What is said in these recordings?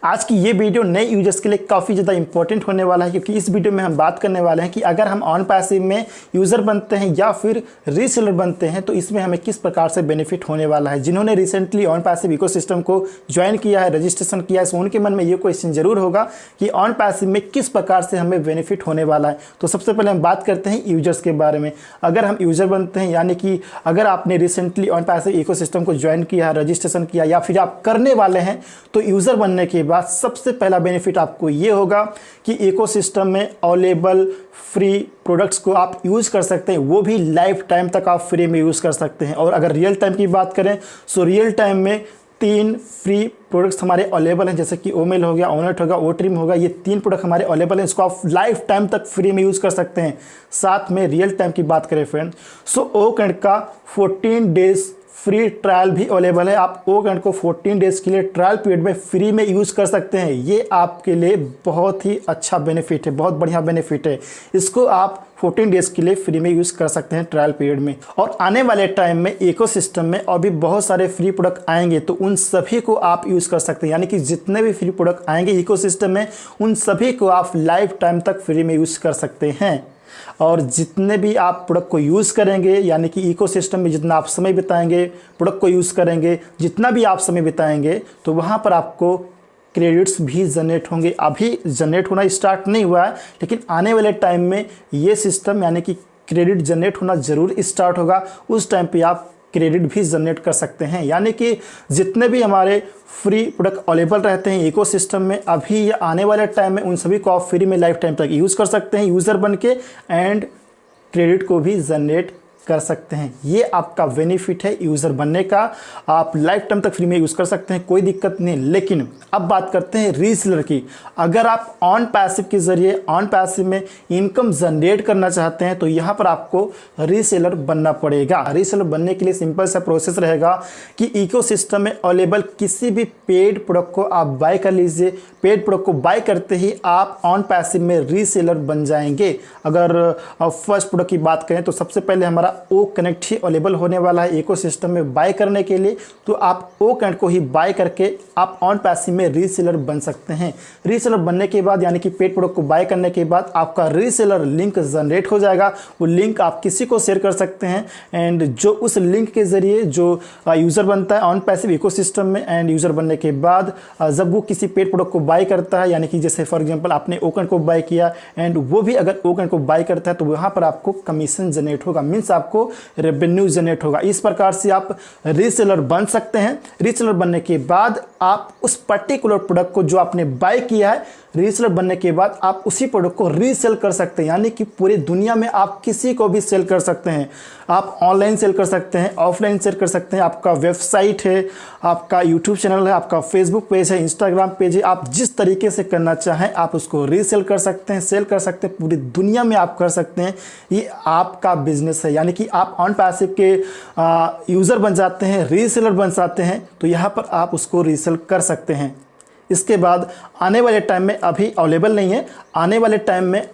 आज की ये वीडियो नए यूजर्स के लिए काफ़ी ज़्यादा इंपॉर्टेंट होने वाला है, क्योंकि इस वीडियो में हम बात करने वाले हैं कि अगर हम ऑन पैसिव में यूज़र बनते हैं या फिर रीसेलर बनते हैं तो इसमें हमें किस प्रकार से बेनिफिट होने वाला है। जिन्होंने रिसेंटली ऑन पैसिव इकोसिस्टम को ज्वाइन किया है, रजिस्ट्रेशन किया है, सो उनके मन में ये क्वेश्चन जरूर होगा कि ऑन पैसिव में किस प्रकार से हमें बेनिफिट होने वाला है। तो सबसे पहले हम बात करते हैं यूजर्स के बारे में। अगर हम यूज़र बनते हैं, यानी कि अगर आपने रिसेंटली ऑन पैसिव इकोसिस्टम को ज्वाइन किया है, रजिस्ट्रेशन किया या फिर आप करने वाले हैं, तो यूज़र बनने के बाद सबसे पहला बेनिफिट आपको ये होगा कि इकोसिस्टम में अवेलेबल फ्री प्रोडक्ट्स को आप यूज़ कर सकते हैं, वो भी लाइफ टाइम तक आप फ्री में यूज़ कर सकते हैं। और अगर रियल टाइम की बात करें तो रियल टाइम में 3 फ्री प्रोडक्ट्स हमारे अवेलेबल हैं, जैसे कि ओमेल हो गया, ओनेट होगा, ओट्रिम होगा। ये 3 प्रोडक्ट हमारे अवेलेबल हैं, इसको आप लाइफ टाइम तक फ्री में यूज़ कर सकते हैं। साथ में रियल टाइम की बात करें फ्रेंड, सो ओकैंड का 14 डेज फ्री ट्रायल भी अवेलेबल है। आप ओकैंड को 14 डेज के लिए ट्रायल पीरियड में फ्री में यूज़ कर सकते हैं। ये आपके लिए बहुत ही अच्छा बेनिफिट है, बहुत बढ़िया बेनिफिट है। इसको आप 14 डेज के लिए फ्री में यूज़ कर सकते हैं ट्रायल पीरियड में। और आने वाले टाइम में इकोसिस्टम में और भी बहुत सारे फ्री प्रोडक्ट आएंगे, तो उन सभी को आप यूज़ कर सकते हैं। यानी कि जितने भी फ्री प्रोडक्ट आएंगे इकोसिस्टम में, उन सभी को आप लाइफ टाइम तक फ्री में यूज़ कर सकते हैं। और जितने भी आप प्रोडक्ट को यूज़ करेंगे, यानी कि इकोसिस्टम में जितना आप समय बिताएंगे, प्रोडक्ट को यूज़ करेंगे, जितना भी आप समय बिताएंगे, तो वहाँ पर आपको क्रेडिट्स भी जनरेट होंगे। अभी जनरेट होना स्टार्ट नहीं हुआ है, लेकिन आने वाले टाइम में ये सिस्टम यानी कि क्रेडिट जनरेट होना ज़रूर स्टार्ट होगा। उस टाइम पे आप क्रेडिट भी जनरेट कर सकते हैं। यानी कि जितने भी हमारे फ्री प्रोडक्ट अवेलेबल रहते हैं इकोसिस्टम में, अभी या आने वाले टाइम में उन सभी को आप फ्री में लाइफ टाइम तक यूज़ कर सकते हैं यूज़र बन के, एंड क्रेडिट को भी जनरेट कर सकते हैं। ये आपका बेनिफिट है यूज़र बनने का। आप लाइफ टाइम तक फ्री में यूज़ कर सकते हैं, कोई दिक्कत नहीं। लेकिन अब बात करते हैं रीसेलर की। अगर आप ऑन पैसिव के ज़रिए ऑन पैसिव में इनकम जनरेट करना चाहते हैं, तो यहाँ पर आपको रीसेलर बनना पड़ेगा। रीसेलर बनने के लिए सिंपल सा प्रोसेस रहेगा कि इकोसिस्टम में अवेलेबल किसी भी पेड प्रोडक्ट को आप बाय कर लीजिए। पेड प्रोडक्ट को बाय करते ही आप ऑन पैसिव में रीसेलर बन जाएंगे। अगर फर्स्ट प्रोडक्ट की बात करें तो सबसे पहले हमारा ओ कनेक्ट ही अवेलेबल होने वाला है इकोसिस्टम में बाय करने के लिए। तो आप ओ कनेक्ट को ही बाय करके आप ऑन पैसिव में रीसेलर बन सकते हैं। रीसेलर बनने के बाद, यानी कि पेड प्रोडक्ट को बाय करने के बाद, आपका रीसेलर लिंक जनरेट हो जाएगा। वो लिंक आप किसी को शेयर कर सकते हैं, एंड जो उस लिंक के जरिए जो यूज़र बनता है ऑन पैसिव इकोसिस्टम में, एंड यूज़र बनने के बाद जब वो किसी पेड प्रोडक्ट को बाय करता है, यानी कि जैसे फॉर एग्जांपल आपने ओ कनेक्ट को बाय किया एंड वो भी अगर ओ कनेक्ट को बाय करता है, तो वहाँ पर आपको कमीशन जनरेट होगा, मीन्स आपको रेवेन्यू जनरेट होगा। इस प्रकार से आप रीसेलर बन सकते हैं। रीसेलर बनने के बाद आप उस पर्टिकुलर प्रोडक्ट को जो आपने बाय किया है, रीसेलर बनने के बाद आप उसी प्रोडक्ट को रीसेल कर सकते हैं। यानी कि पूरी दुनिया में आप किसी को भी सेल कर सकते हैं। आप ऑनलाइन सेल कर सकते हैं, ऑफलाइन सेल कर सकते हैं। आपका वेबसाइट है, आपका यूट्यूब चैनल है, आपका फेसबुक पेज है, इंस्टाग्राम पेज है, आप जिस तरीके से करना चाहें आप उसको रीसेल कर सकते हैं, सेल कर सकते हैं। पूरी दुनिया में आप कर सकते हैं। ये आपका बिजनेस है। यानी कि आप ऑन पैसिव के यूज़र बन जाते हैं, रीसेलर बन जाते हैं, तो यहाँ पर आप उसको रीसेल कर सकते हैं। इसके बाद आने वाले टाइम में, अभी अवेलेबल नहीं है, आने वाले टाइम में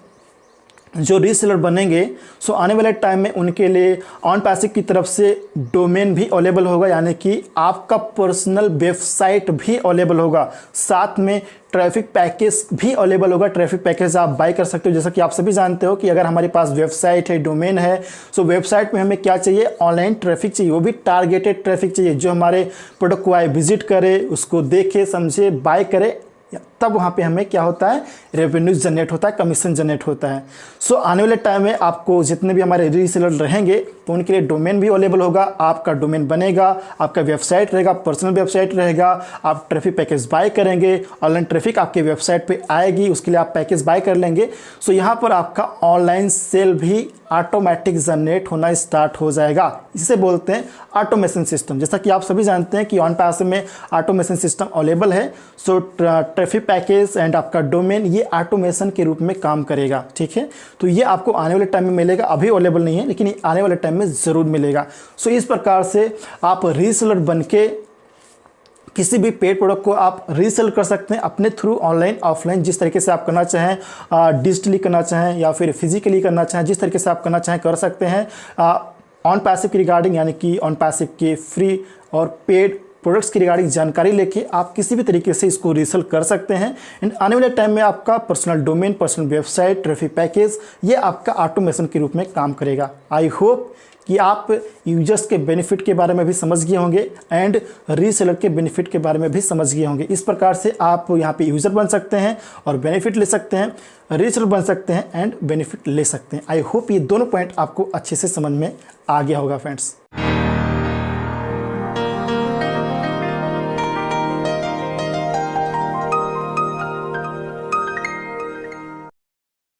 जो रीसेलर बनेंगे, सो आने वाले टाइम में उनके लिए ऑन पैसिव की तरफ से डोमेन भी अवेलेबल होगा, यानी कि आपका पर्सनल वेबसाइट भी अवेलेबल होगा। साथ में ट्रैफिक पैकेज भी अवेलेबल होगा। ट्रैफिक पैकेज आप बाय कर सकते हो। जैसा कि आप सभी जानते हो कि अगर हमारे पास वेबसाइट है, डोमेन है, सो वेबसाइट में हमें क्या चाहिए, ऑनलाइन ट्रैफिक चाहिए, वो भी टारगेटेड ट्रैफिक चाहिए, जो हमारे प्रोडक्ट को आए, विजिट करे, उसको देखे, समझे, बाय करे, तब वहाँ पे हमें क्या होता है, रेवेन्यू जनरेट होता है, कमीशन जनरेट होता है। सो आने वाले टाइम में आपको जितने भी हमारे रीसेलर रहेंगे, तो उनके लिए डोमेन भी अवेलेबल होगा। आपका डोमेन बनेगा, आपका वेबसाइट रहेगा, पर्सनल वेबसाइट रहेगा, आप ट्रैफिक पैकेज बाय करेंगे, ऑनलाइन ट्रैफिक आपके वेबसाइट पे आएगी, उसके लिए आप पैकेज बाय कर लेंगे। सो यहाँ पर आपका ऑनलाइन सेल भी ऑटोमेटिक जनरेट होना स्टार्ट हो जाएगा। इसे बोलते हैं ऑटोमेशन सिस्टम। जैसा कि आप सभी जानते हैं कि ऑन पैसिव में ऑटोमेशन सिस्टम अवेलेबल है। सो ट्रैफिक पैकेज एंड आपका डोमेन ये ऑटोमेशन के रूप में काम करेगा। ठीक है, तो ये आपको आने वाले टाइम में मिलेगा। अभी अवेलेबल नहीं है, लेकिन आने वाले टाइम में ज़रूर मिलेगा। सो इस प्रकार से आप रीसेलर बन के किसी भी पेड प्रोडक्ट को आप रीसेल कर सकते हैं अपने थ्रू, ऑनलाइन ऑफलाइन, जिस तरीके से आप करना चाहें, डिजिटली करना चाहें या फिर फिजिकली करना चाहें, जिस तरीके से आप करना चाहें कर सकते हैं। ऑन पैसिव की रिगार्डिंग, यानी कि ऑन पैसिव के फ्री और पेड प्रोडक्ट्स की रिगार्डिंग जानकारी लेके आप किसी भी तरीके से इसको रीसेल कर सकते हैं। एंड आने वाले टाइम में आपका personal domain, personal website, traffic package ये आपका ऑटोमेशन के रूप में काम करेगा। आई होप कि आप यूजर्स के बेनिफिट के बारे में भी समझ गए होंगे एंड रीसेलर के बेनिफिट के बारे में भी समझ गए होंगे। इस प्रकार से आप यहाँ पे यूज़र बन सकते हैं और बेनिफिट ले सकते हैं, रीसेलर बन सकते हैं एंड बेनिफिट ले सकते हैं। आई होप ये दोनों पॉइंट आपको अच्छे से समझ में आ गया होगा फ्रेंड्स।